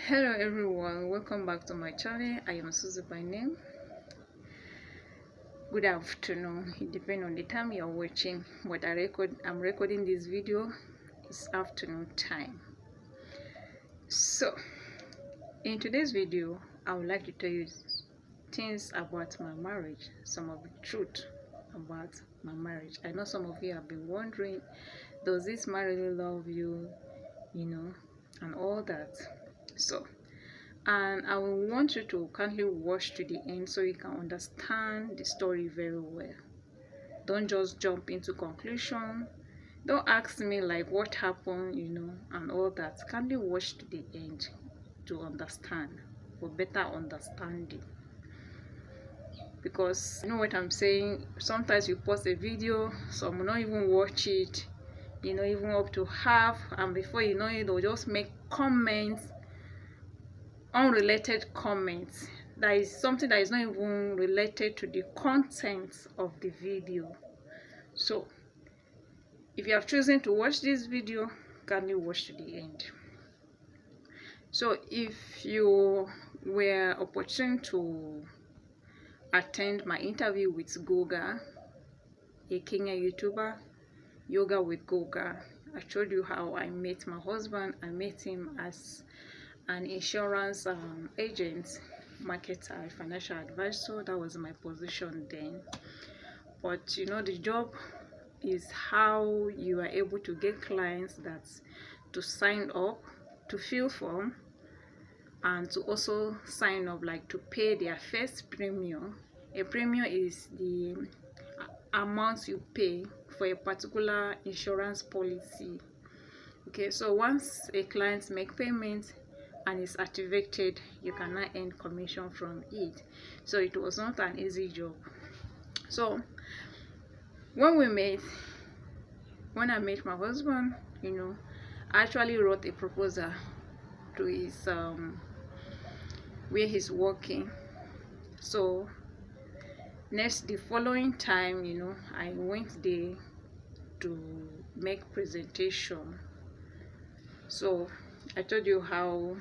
Hello everyone, welcome back to my channel. I am Susie by name. Good afternoon, it depends on the time you're watching, but I'm recording this video. It's afternoon time. So in today's video I would like to tell you things about my marriage, some of the truth about my marriage. I know some of you have been wondering, does this man really love you, and all that. And I will want you to kindly watch to the end so you can understand the story very well. Don't just jump into conclusion. Don't ask me like what happened, and all that. Kindly watch to the end to understand, for better understanding. Because you know what I'm saying, sometimes you post a video, some will not even watch it, even up to half, and before you know it, they'll just make comments, unrelated comments, that is something that is not even related to the content of the video. So if you have chosen to watch this video, kindly watch to the end. So if you were opportune to attend my interview with Goga, a Kenya YouTuber, Yoga with Goga, I showed you how I met my husband. I met him as an insurance agent, marketer, financial advisor. That was my position then. But the job is how you are able to get clients that to sign up, to fill form, and to also sign up, like to pay their first premium. A premium is the amount you pay for a particular insurance policy. Okay, so once a client make payment and is activated, you cannot earn commission from it. So it was not an easy job. So when I met my husband, I actually wrote a proposal to his where he's working. So the following time, I went there to make presentation. So I told you how,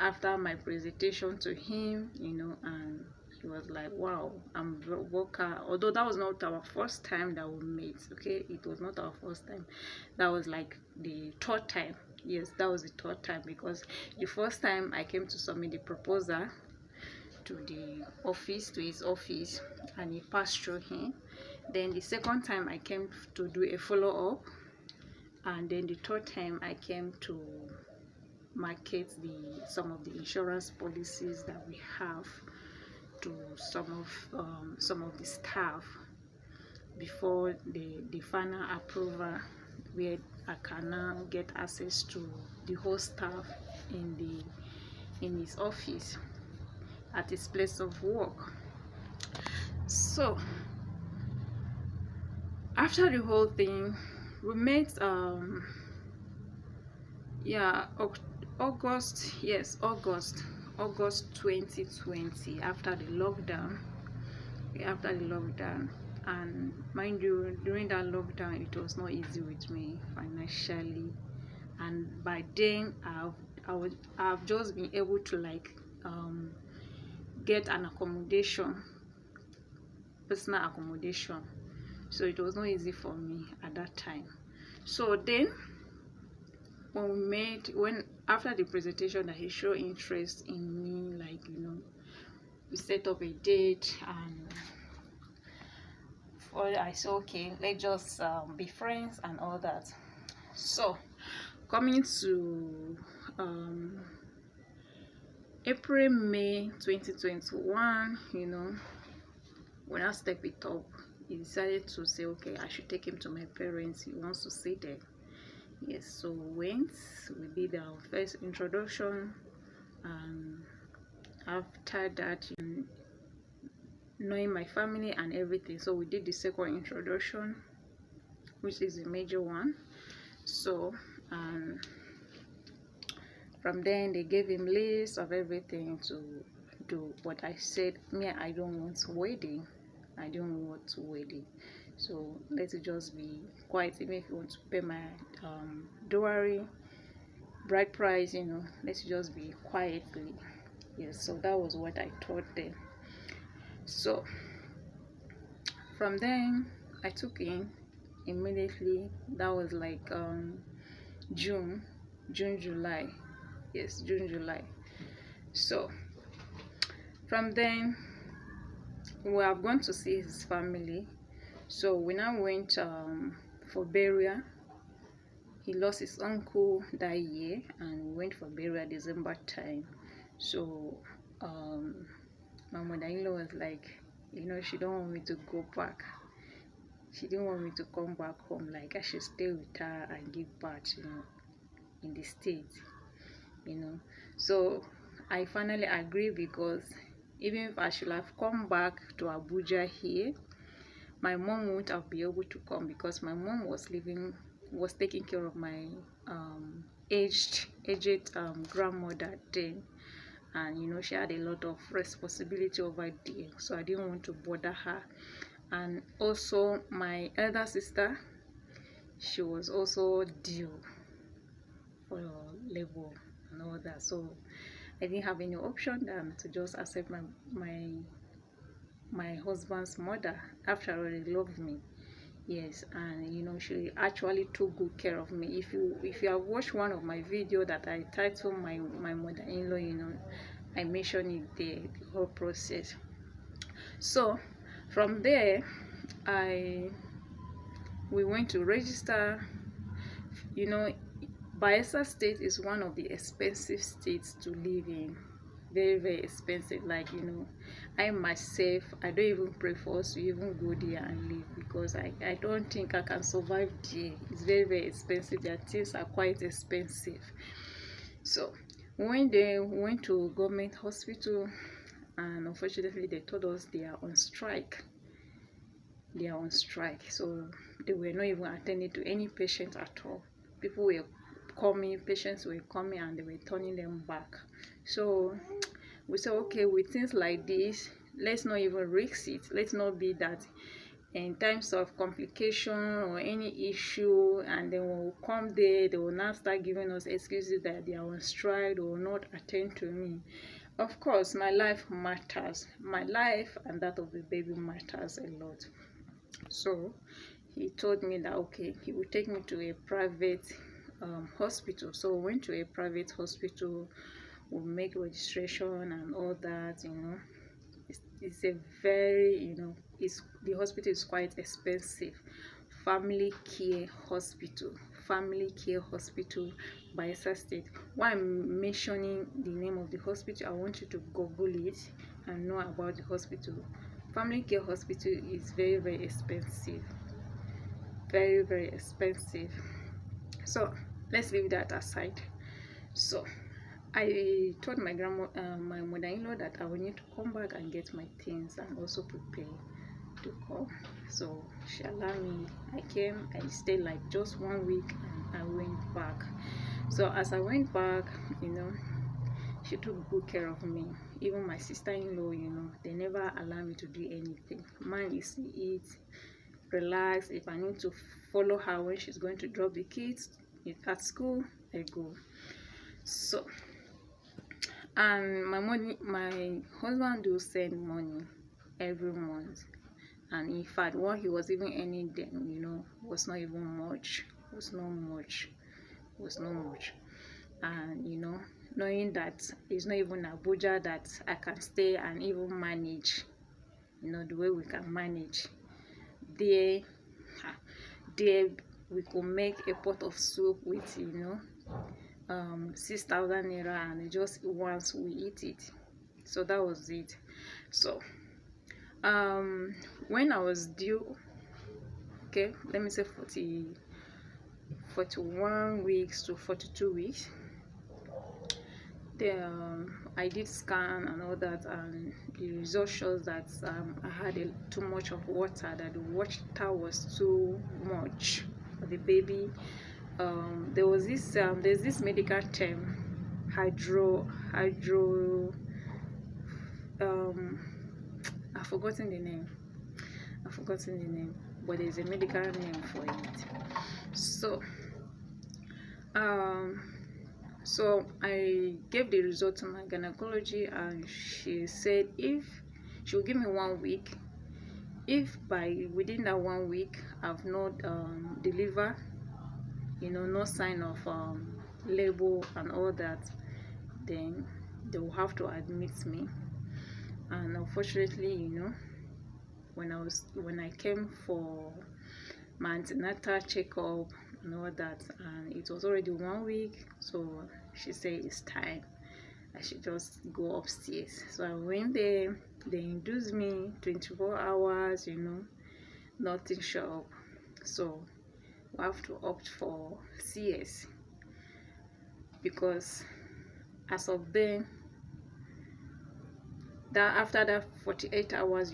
after my presentation to him, and he was like, wow, I'm a worker. Although that was not our first time that we met, okay? It was not our first time. That was like the third time. Yes, that was the third time, because the first time I came to submit the proposal to the office, to his office, and he passed through him. Then the second time I came to do a follow-up, and then the third time I came to market some of the insurance policies that we have to some of the staff before the final approval, where I can now get access to the whole staff in his office at his place of work. So after the whole thing, we met August 2020, after the lockdown. And mind you, during that lockdown, it was not easy with me financially, and by then I've just been able to get an accommodation, personal accommodation. So it was not easy for me at that time. So then when we met, after the presentation, that he showed interest in me, we set up a date, and I said, okay, let's just be friends and all that. So coming to April, May 2021, when I step it up, he decided to say, okay, I should take him to my parents. He wants to see them. Yes, so we did our first introduction, and after that, knowing my family and everything, so we did the second introduction, which is a major one. So from then they gave him lists of everything to do, but I said, I don't want wedding. So let it just be quiet. Even if you want to pay my dowry, bride price, you know, let's just be quietly. Yes, so that was what I thought then. So from then I took in immediately. That was like June, July. Yes, June, July. So from then we have gone to see his family. So we now went for burial. He lost his uncle that year, and we went for burial December time. So my mother-in-law was like, you know, she don't want me to go back. She didn't want me to come back home. Like I should stay with her and give birth, you know, in the States, you know. So I finally agreed, because even if I should have come back to Abuja here, my mom won't have been able to come, because my mom was taking care of my aged grandmother then, and you know, she had a lot of responsibility over there, so I didn't want to bother her. And also my elder sister, she was also due for labor and all that, so I didn't have any option than to just accept my husband's mother. After all, he loved me. Yes, and you know, she actually took good care of me. If you have watched one of my video that I titled my mother-in-law, you know, I mentioned it there, the whole process. So from there we went to register. You know, Bayelsa State is one of the expensive states to live in. Very, very expensive. Like, you know, I myself, I don't even prefer us to even go there and live, because I don't think I can survive there. It's very, very expensive. Their things are quite expensive. So when they went to government hospital, and unfortunately they told us they are on strike. They are on strike. So they were not even attending to any patient at all. People were coming, patients were coming, and they were turning them back. So we said, okay, with things like this, let's not even risk it. Let's not be that in times of complication or any issue, and then we'll come there, they will now start giving us excuses that they are on strike, they will not attend to me. Of course, my life matters. My life and that of the baby matters a lot. So he told me that okay, he would take me to a private hospital. So we went to a private hospital. We'll make registration and all that, you know. It's a very, you know, the hospital is quite expensive. Family Care Hospital, Bayelsa State. Why I'm mentioning the name of the hospital, I want you to Google it and know about the hospital. Family Care Hospital is very, very expensive. Very, very expensive. So let's leave that aside. So I told my my mother-in-law that I will need to come back and get my things and also prepare to come. So she allowed me. I came, I stayed like just 1 week, and I went back. So as I went back, you know, she took good care of me. Even my sister-in-law, you know, they never allow me to do anything. Mine is to eat, relax. If I need to follow her when she's going to drop the kids at school, I go. So and my husband do send money every month, and in fact what he was even earning then, you know, was not even much. Was not much. And you know, knowing that it's not even Abuja that I can stay and even manage, you know, the way we can manage there, we could make a pot of soup with, you know, 6,000 naira, and just once we eat it. So that was it. So when I was due, okay, let me say 41 weeks to 42 weeks, then I did scan and all that, and the result shows that I had too much of water, that the water was too much for the baby. There's this medical term, hydro I've forgotten the name, but there's a medical name for it. So So I gave the result to my gynecology, and she said if she will give me 1 week, if by within that 1 week I've not delivered, no sign of labor and all that, then they will have to admit me. And unfortunately, when I came for my antenatal checkup and all that, and it was already 1 week, so she said it's time I should just go upstairs. So I went there. They induced me 24 hours, nothing show up. So we have to opt for CS, because as of then, that after that 48 hours,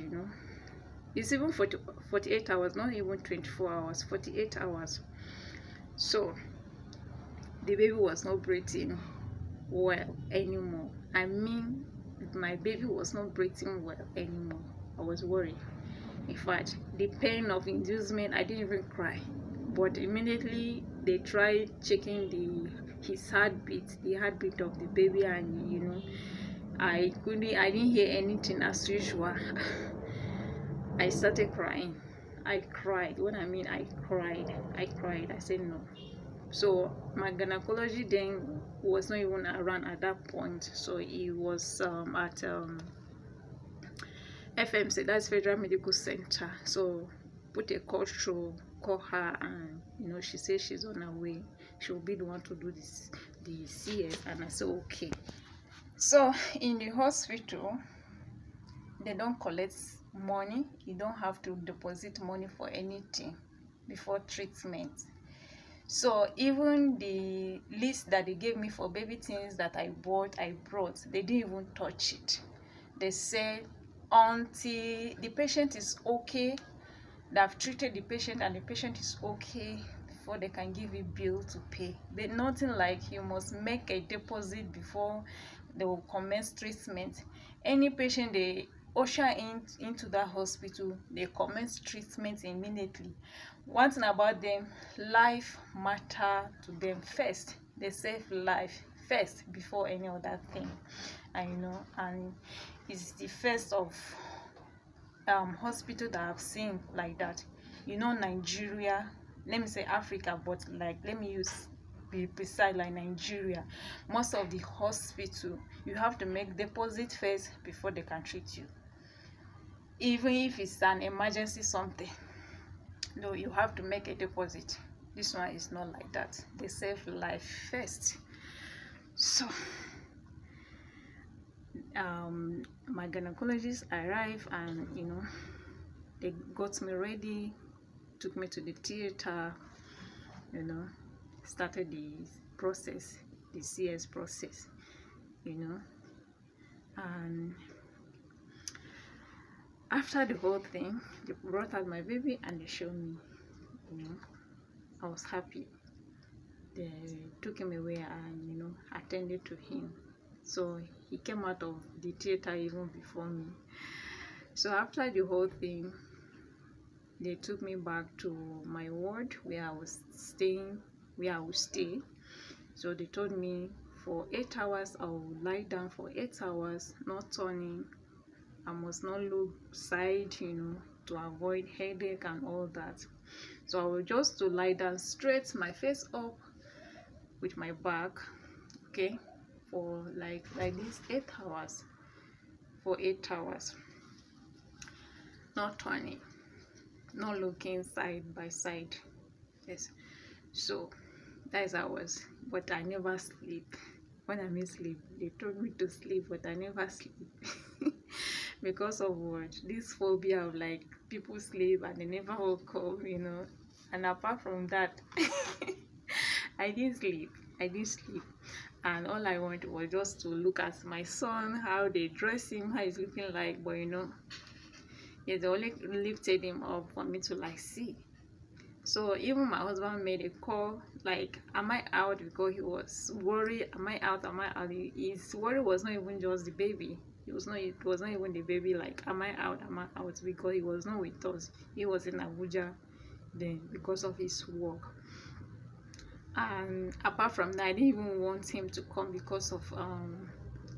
it's even 48 hours, not even 24 hours, 48 hours. So the baby was not breathing well anymore. I mean, my baby was not breathing well anymore. I was worried. In fact, the pain of inducement, I didn't even cry. But immediately they tried checking his heartbeat, the heartbeat of the baby, and I didn't hear anything as usual. I started crying. I cried. What I mean, I cried. I said no. So my gynecology then was not even around at that point. So he was at FMC, that's Federal Medical Center. So put a call through, call her, and she says she's on her way. She'll be the one to do the CS. And I said okay. So in the hospital, they don't collect money. You don't have to deposit money for anything before treatment. So even the list that they gave me for baby things that I brought, they didn't even touch it. They said until the patient is okay, they've treated the patient and the patient is okay, before they can give you bill to pay. There's nothing like you must make a deposit before they will commence treatment. Any patient they usher into that hospital, they commence treatment immediately. One thing about them, life matter to them first. They save life first before any other thing. And it's the first of hospital that I've seen like that. Nigeria, let me say Africa, but let me be precise, like Nigeria, most of the hospital you have to make deposit first before they can treat you, even if it's an emergency something. No, you have to make a deposit. This one is not like that. They save life first. So my gynecologist arrived, and they got me ready, took me to the theater, started the process, the CS process, and after the whole thing, they brought out my baby and they showed me. I was happy. They took him away and attended to him. So he came out of the theater even before me. So after the whole thing, they took me back to my ward where I was staying, where I would stay. So they told me for 8 hours I would lie down for 8 hours, not turning. I must not look side, to avoid headache and all that. So I was just to lie down straight, my face up, with my back, okay, for like this 8 hours. For 8 hours, not turning, not looking side by side. Yes. So that is how I was, but I never sleep. When I mean sleep, they told me to sleep, but I never sleep. Because of what? This phobia of people sleep and they never woke up, and apart from that, I didn't sleep. And all I wanted was just to look at my son, how they dress him, how he's looking like. But they only lifted him up for me to see. So even my husband made a call, am I out? Because he was worried, am I out? His worry was not even just the baby. It was not even the baby, am I out? Because he was not with us. He was in Abuja then because of his work. And apart from that, I didn't even want him to come because of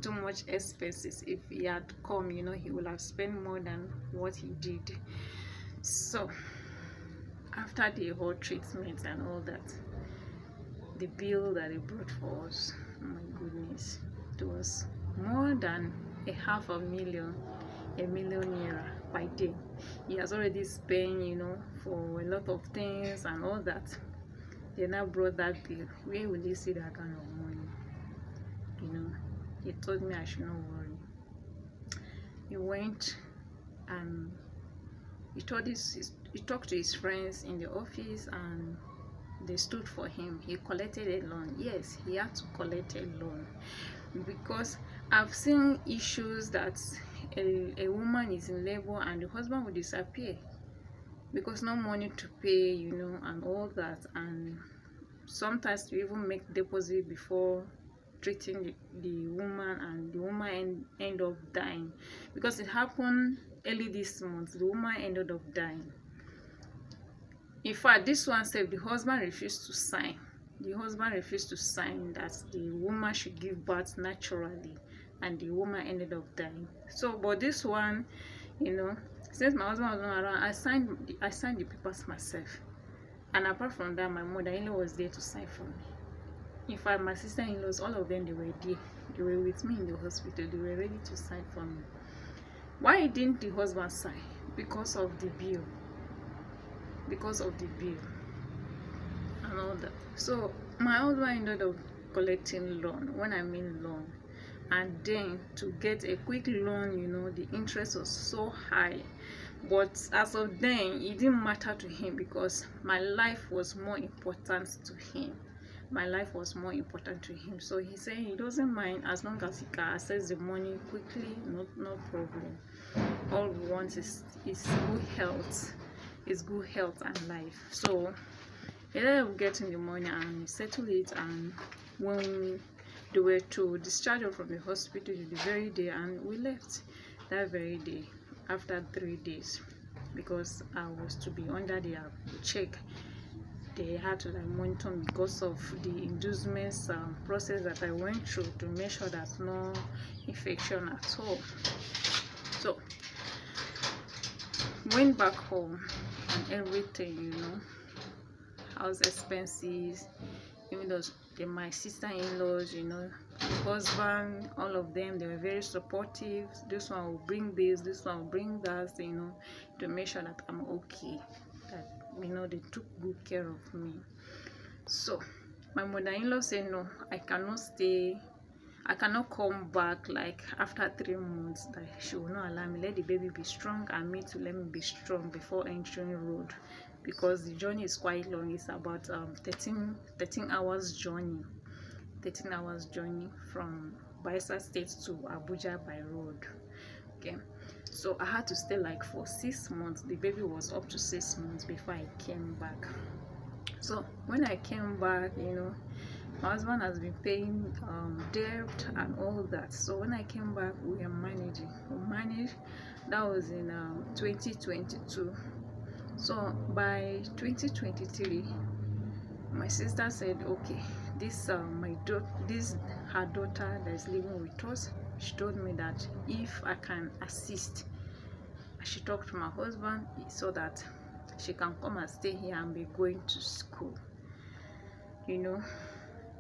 too much expenses. If he had come, you know, he would have spent more than what he did. So after the whole treatment and all that, the bill that he brought for us, oh my goodness, it was more than $500,000 naira by day. He has already spent, you know, for a lot of things and all that. They now brought that bill. Where will he see that kind of money? You know, he told me I should not worry. He went and he talked to his friends in the office, and they stood for him. He collected a loan. Yes, he had to collect a loan, because I've seen issues that a woman is in labor and the husband will disappear because no money to pay, you know, and all that. And sometimes you even make deposit before treating the woman, and the woman end up dying, because it happened early this month. The woman ended up dying. In fact, this one said the husband refused to sign. The husband refused to sign that the woman should give birth naturally, and the woman ended up dying. So, but this one, you know, since my husband was not around, I signed the papers myself. And apart from that, my mother-in-law was there to sign for me. In fact, my sister-in-laws, all of them, they were there. They were with me in the hospital. They were ready to sign for me. Why didn't the husband sign? Because of the bill. Because of the bill and all that. So my husband ended up collecting loan. When I mean loan, and then to get a quick loan, you know, the interest was so high. But as of then, it didn't matter to him, because my life was more important to him. My life was more important to him. So he said he doesn't mind as long as he can access the money quickly. No problem. All we want is good health. It's good health and life. So he ended up getting the money and settled it. And when they were to discharge us from the hospital the very day, and we left that very day after 3 days, because I was to be under their check. They had to like monitor me because of the inducements process that I went through, to make sure there's no infection at all. So went back home and everything, you know, house expenses, even those my sister-in-laws, you know, the husband, all of them, they were very supportive. This one will bring this one will bring that, you know, to make sure that I'm okay, that, you know, they took good care of me. So my mother-in-law said, no, I cannot stay, I cannot come back like after 3 months, that she will not allow me. Let the baby be strong and me to let me be strong before entering road, because the journey is quite long. It's about 13 hours journey, 13 hours journey from Bayelsa State to Abuja by road. Okay, so I had to stay like for 6 months. The baby was up to 6 months before I came back. So when I came back, you know, my husband has been paying debt and all that. So when I came back, we are managing. We managed. That was in 2022. So by 2023, my sister said, okay, this her daughter that is living with us, she told me that if I can assist, I should talk to my husband so that she can come and stay here and be going to school, you know.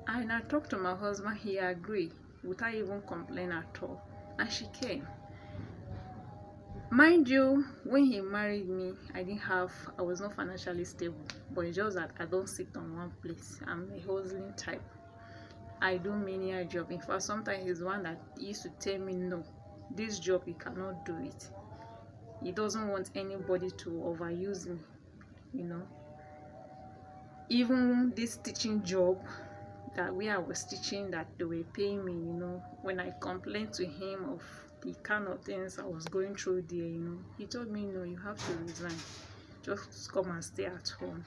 And I talked to my husband. He agreed without even complaining at all, and she came. Mind you, when he married me, I was not financially stable, but it's just that I don't sit on one place. I'm a hustling type. I do many jobs. In fact, sometimes he's one that used to tell me, no, this job you cannot do it. He doesn't want anybody to overuse me, you know. Even this teaching job that I was teaching, that they were paying me, you know, when I complained to him of the kind of things I was going through there, you know, he told me, no, you have to resign. Just come and stay at home.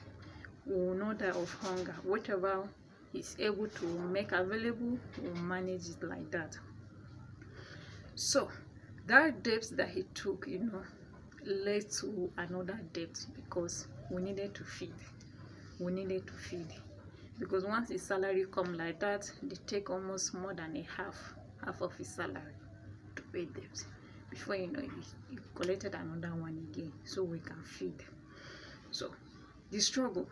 We will not die of hunger. Whatever he's able to make available, we'll manage it like that. So that debt that he took, you know, led to another debt, because we needed to feed. because once his salary come like that, they take almost more than a half of his salary to pay debt. Before you know it, he collected another one again so we can feed. So the struggle.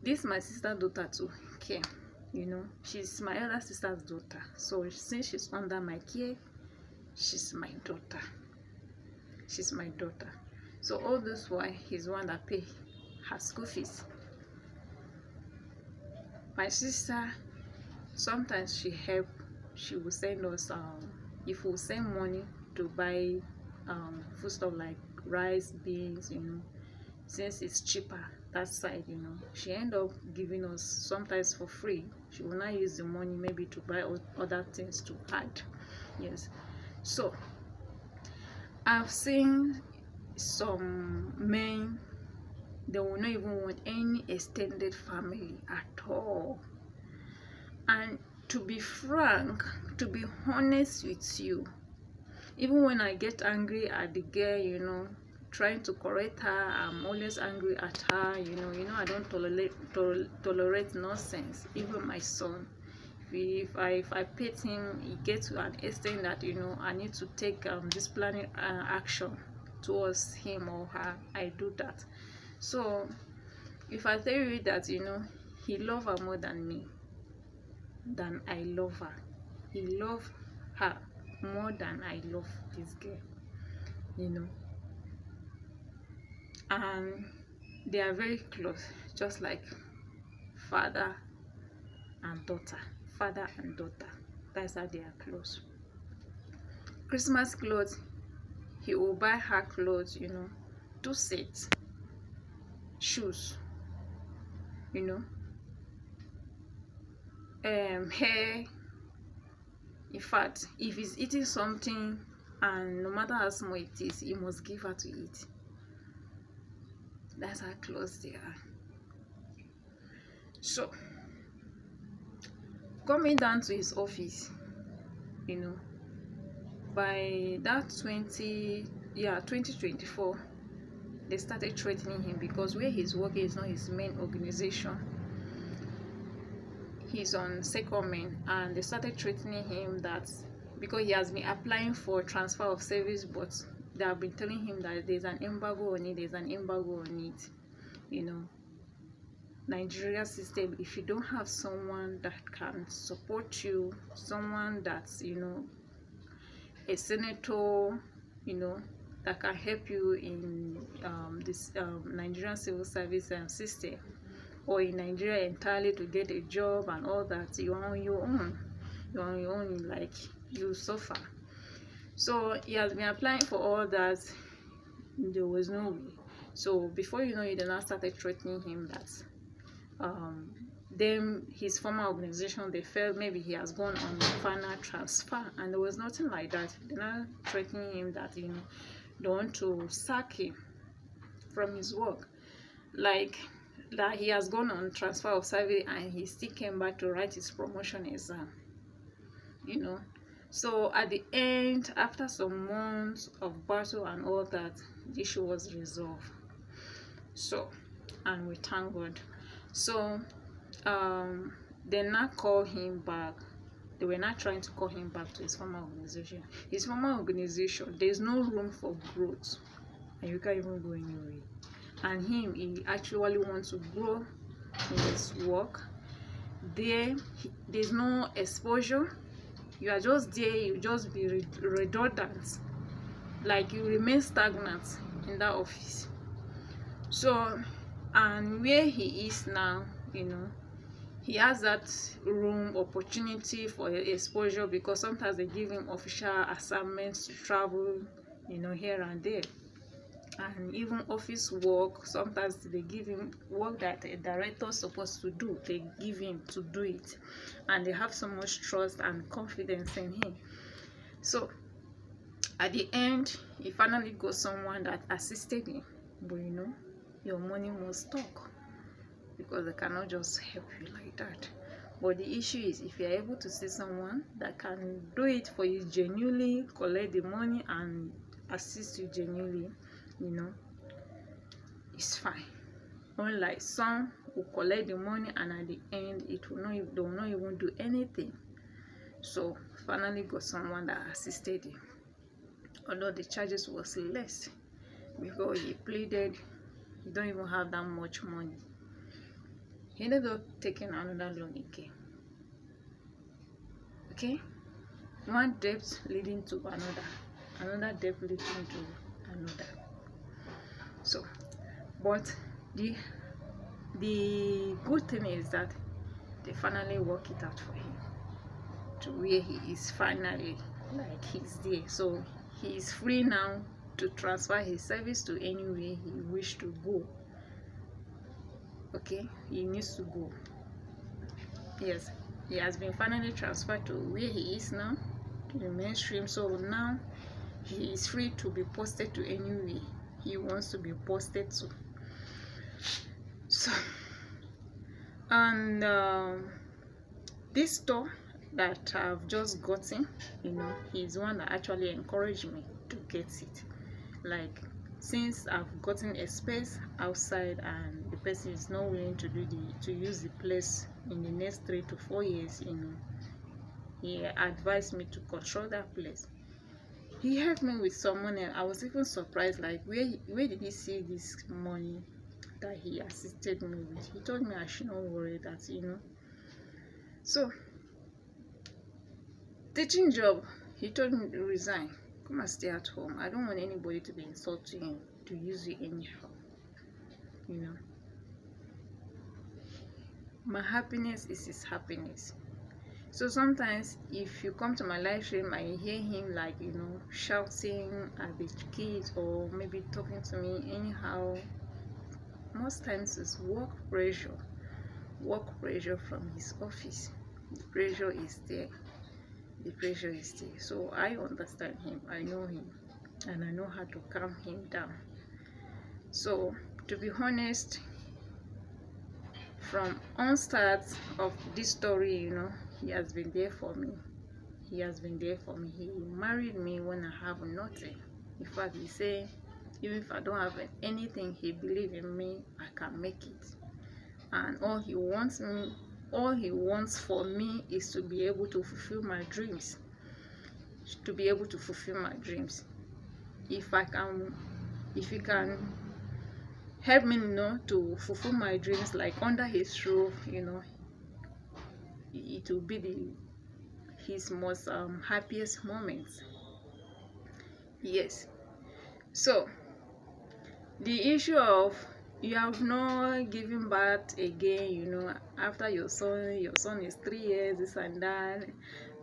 This my sister daughter too care, you know, she's my elder sister's daughter, so since she's under my care, she's my daughter. So all this while he's one that pay her school fees. My sister, sometimes she will send us if we send money to buy food stuff like rice, beans, you know, since it's cheaper that side, you know, she end up giving us sometimes for free. She will not use the money maybe to buy other things to add. Yes, so I've seen some men, they will not even want any extended family at all. And to be frank, to be honest with you, even when I get angry at the girl, you know, trying to correct her, I'm always angry at her, you know, I don't tolerate nonsense. Even my son, if I pet him, he gets to an extent that, you know, I need to take disciplinary action towards him or her, I do that. So if I tell you that, you know, he loves her more than me, than I love her, he loves her more than I love this girl, you know, and they are very close, just like father and daughter. That's how they are close. Christmas clothes, he will buy her clothes, you know, 2 sets, shoes, you know, hair. In fact, if he's eating something and no matter how small it is, he must give her to eat. That's how close they are. So coming down to his office, you know, by that 2024, they started threatening him, because where he's working is not his main organization, he's on secondment, and they started threatening him that because he has been applying for transfer of service, but they have been telling him that there's an embargo on it, you know. Nigeria system, if you don't have someone that can support you, someone that's, you know, a senator, you know, that can help you in this Nigerian civil service system, or in Nigeria entirely to get a job and all that, you're on your own, like you suffer. So he has been applying for all that, there was no way. So before you know it, they now started threatening him that then his former organization, they felt maybe he has gone on final transfer, and there was nothing like that. They're now threatening him that, you know, they want to sack him from his work, like that he has gone on transfer of service and he still came back to write his promotion exam, you know. So at the end, after some months of battle and all that, the issue was resolved. So, and we thank God. So they now call him back. They were not trying to call him back to his former organization. His former organization, there's no room for growth, and you can't even go anywhere. And him, he actually wants to grow in his work. There's no exposure. You are just there, you just be redundant, like you remain stagnant in that office. So, and where he is now, you know, he has that room, opportunity for exposure, because sometimes they give him official assignments to travel, you know, here and there. And even office work, sometimes they give him work that a director is supposed to do, they give him to do it, and they have so much trust and confidence in him. So at the end, he finally got someone that assisted him. But you know, your money must talk, because they cannot just help you like that. But the issue is, if you're able to see someone that can do it for you genuinely, collect the money and assist you genuinely, you know, it's fine. Unlike some will collect the money, and at the end it will not, they will not even do anything. So finally got someone that assisted him, although the charges was less, because he pleaded he don't even have that much money. He ended up taking another loan again. Okay, one debt leading to another debt leading to another. So, but the good thing is that they finally work it out for him to where he is finally, like, he's there. So he is free now to transfer his service to anywhere he wish to go. Okay, he needs to go. Yes, he has been finally transferred to where he is now, to the mainstream. So now he is free to be posted to anywhere he wants to be posted to. So, and this store that I've just gotten, you know, he's one that actually encouraged me to get it. Like, since I've gotten a space outside and the person is not willing to use the place in the next 3 to 4 years, you know, he advised me to control that place. He helped me with some money. I was even surprised, like, where did he see this money that he assisted me with? He told me I should not worry, that, you know. So teaching job, he told me to resign, come and stay at home. I don't want anybody to be insulting you, to use you anyhow, you know. My happiness is his happiness. So sometimes if you come to my live stream and you hear him, like, you know, shouting at the kids or maybe talking to me anyhow, most times it's work pressure from his office. The pressure is there. So I understand him, I know him, and I know how to calm him down. So to be honest, from onstart of this story, you know, he has been there for me. He married me when I have nothing. In fact, he said even if I don't have anything, he believes in me, I can make it. And all he wants for me is to be able to fulfill my dreams. If he can help me, you know, to fulfill my dreams, like under his roof, you know, it will be his most happiest moments. Yes. So the issue of you have not given birth again, you know, after your son is 3 years, this and that,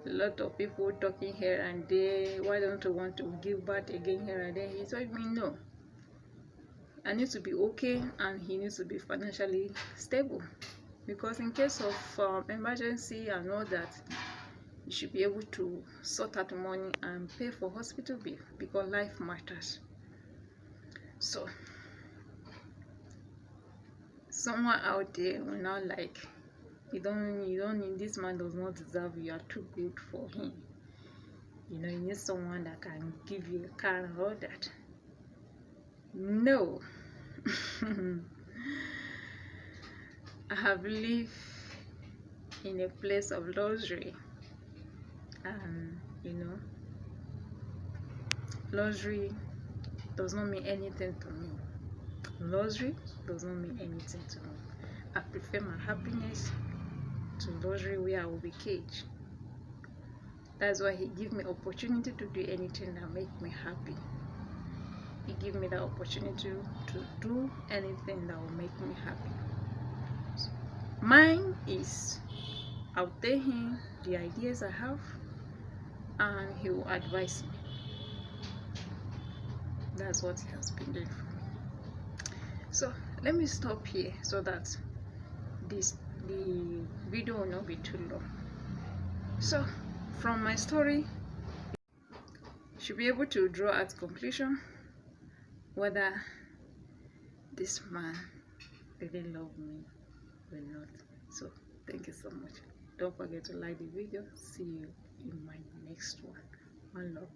a lot of people talking here and there, why don't you want to give birth again here and there? He told me no, I need to be okay, and he needs to be financially stable, because in case of emergency and all that, you should be able to sort out money and pay for hospital bill, because life matters. So someone out there will not like, you don't need, this man does not deserve you, are too good for him, you know, you need someone that can give you a car and all that. No. I have lived in a place of luxury, and you know, luxury does not mean anything to me. Luxury does not mean anything to me. I prefer my happiness to luxury where I will be caged. That's why he gives me opportunity to do anything that makes me happy. He gives me the opportunity to do anything that will make me happy. So mine is, I'll tell him the ideas I have, and he will advise me. That's what he has been doing for me. So let me stop here so that the video will not be too long. So from my story, you should be able to draw at conclusion whether this man really loved me or not. So thank you so much. Don't forget to like the video. See you in my next one. One love.